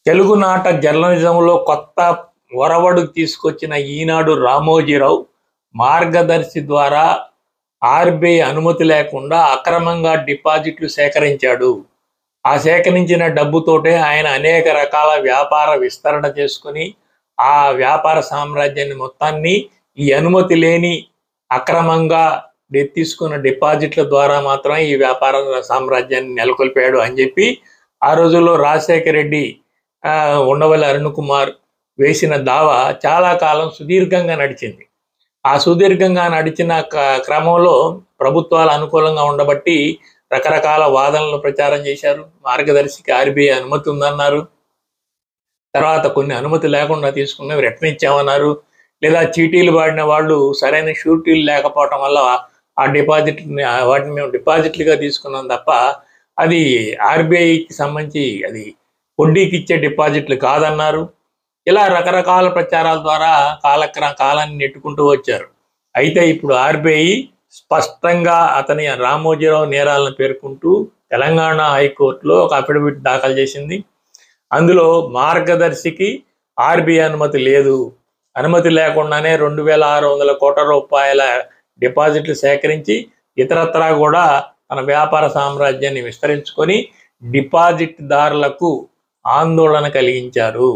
తెలుగునాట జర్నలిజంలో కొత్త ఒరవడు తీసుకొచ్చిన ఈనాడు రామోజీరావు మార్గదర్శి ద్వారా ఆర్బీఐ అనుమతి లేకుండా అక్రమంగా డిపాజిట్లు సేకరించాడు. ఆ సేకరించిన డబ్బుతోటే ఆయన అనేక రకాల వ్యాపార విస్తరణ చేసుకుని ఆ వ్యాపార సామ్రాజ్యాన్ని మొత్తాన్ని ఈ అనుమతి లేని అక్రమంగా తీసుకున్న డిపాజిట్ల ద్వారా మాత్రమే ఈ వ్యాపార సామ్రాజ్యాన్ని నెలకొల్పాడు అని చెప్పి ఆ రోజుల్లో రాజశేఖర రెడ్డి, ఉండవల్లి అరుణ్ కుమార్ వేసిన దావా చాలా కాలం సుదీర్ఘంగా నడిచింది. ఆ సుదీర్ఘంగా నడిచిన క్రమంలో ప్రభుత్వాలు అనుకూలంగా ఉండబట్టి రకరకాల వాదనలు ప్రచారం చేశారు. మార్గదర్శికి ఆర్బీఐ అనుమతి ఉందన్నారు. తర్వాత కొన్ని అనుమతి లేకుండా తీసుకున్నవి రిటర్న్ ఇచ్చామన్నారు. లేదా చీటీలు వాడిన వాళ్ళు సరైన షూరిటీలు లేకపోవటం వల్ల ఆ డిపాజిట్ని వాటిని మేము డిపాజిట్లుగా తీసుకున్నాం తప్ప అది ఆర్బీఐకి సంబంధించి అది వడ్డీకి ఇచ్చే డిపాజిట్లు కాదన్నారు. ఇలా రకరకాల ప్రచారాల ద్వారా కాలాన్ని నెట్టుకుంటూ వచ్చారు. అయితే ఇప్పుడు ఆర్బీఐ స్పష్టంగా అతని రామోజీరావు నేరాలను పేర్కొంటూ తెలంగాణ హైకోర్టులో ఒక అఫిడవిట్ దాఖలు చేసింది. అందులో మార్గదర్శికి ఆర్బీఐ అనుమతి లేదు, అనుమతి లేకుండానే 2,600 కోట్ల రూపాయల డిపాజిట్లు సేకరించి ఇతరత్రా కూడా తన వ్యాపార సామ్రాజ్యాన్ని విస్తరించుకొని డిపాజిట్దారులకు ఆందోళన కలిగించారు.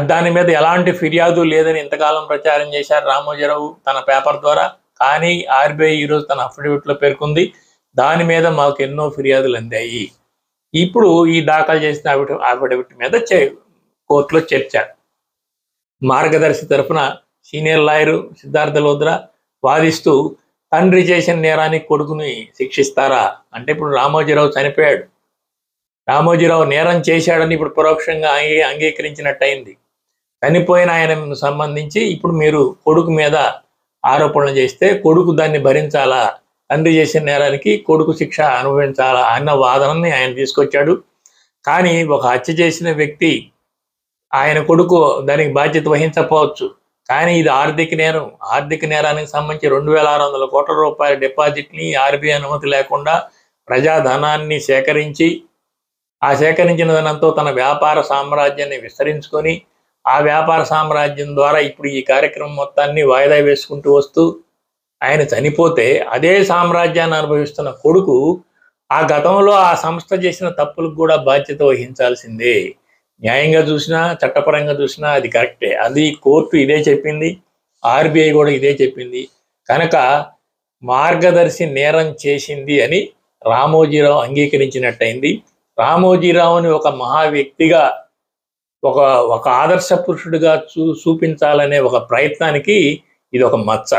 దాని మీద ఎలాంటి ఫిర్యాదు లేదని ఇంతకాలం ప్రచారం చేశారు రామోజీరావు తన పేపర్ ద్వారా. కానీ ఆర్బీఐ ఈరోజు తన అఫిడవిట్లో పేర్కొంది, దాని మీద మాకు ఎన్నో ఫిర్యాదులు అందాయి. ఇప్పుడు ఈ దాఖలు చేసిన అఫిడవిట్ మీద కోర్టులో చర్చ. మార్గదర్శి తరఫున సీనియర్ లాయరు సిద్ధార్థ లోద్రా వాదిస్తూ తండ్రి చేసిన నేరానికి కొడుకుని శిక్షిస్తారా అంటే, ఇప్పుడు రామోజీరావు చనిపోయాడు, రామోజీరావు నేరం చేశాడని ఇప్పుడు పరోక్షంగా అంగీకరించినట్టయింది. చనిపోయిన ఆయన సంబంధించి ఇప్పుడు మీరు కొడుకు మీద ఆరోపణలు చేస్తే కొడుకు దాన్ని భరించాలా, తండ్రి చేసిన నేరానికి కొడుకు శిక్ష అనుభవించాలా అన్న వాదనని ఆయన తీసుకొచ్చాడు. కానీ ఒక హత్య చేసిన వ్యక్తి ఆయన కొడుకు దానికి బాధ్యత వహించకపోవచ్చు. కానీ ఇది ఆర్థిక నేరం. ఆర్థిక నేరానికి సంబంధించి 2,600 కోట్ల రూపాయల డిపాజిట్ని ఆర్బీఐ అనుమతి లేకుండా ప్రజాధనాన్ని సేకరించి ఆ సేకరించిన ధనంతో తన వ్యాపార సామ్రాజ్యాన్ని విస్తరించుకొని ఆ వ్యాపార సామ్రాజ్యం ద్వారా ఇప్పుడు ఈ కార్యక్రమం మొత్తాన్ని వాయిదా వేసుకుంటూ వస్తూ ఆయన చనిపోతే అదే సామ్రాజ్యాన్ని అనుభవిస్తున్న కొడుకు ఆ గతంలో ఆ సంస్థ చేసిన తప్పులకు కూడా బాధ్యత వహించాల్సిందే. న్యాయంగా చూసినా చట్టపరంగా చూసినా అది కరెక్టే. అది కోర్టు ఇదే చెప్పింది, ఆర్బీఐ కూడా ఇదే చెప్పింది. కనుక మార్గదర్శి నేరం చేసింది అని రామోజీరావు అంగీకరించినట్టయింది. రామోజీరావుని ఒక మహా వ్యక్తిగా ఒక ఆదర్శ పురుషుడిగా చూపించాలనే ఒక ప్రయత్నానికి ఇది ఒక మచ్చ.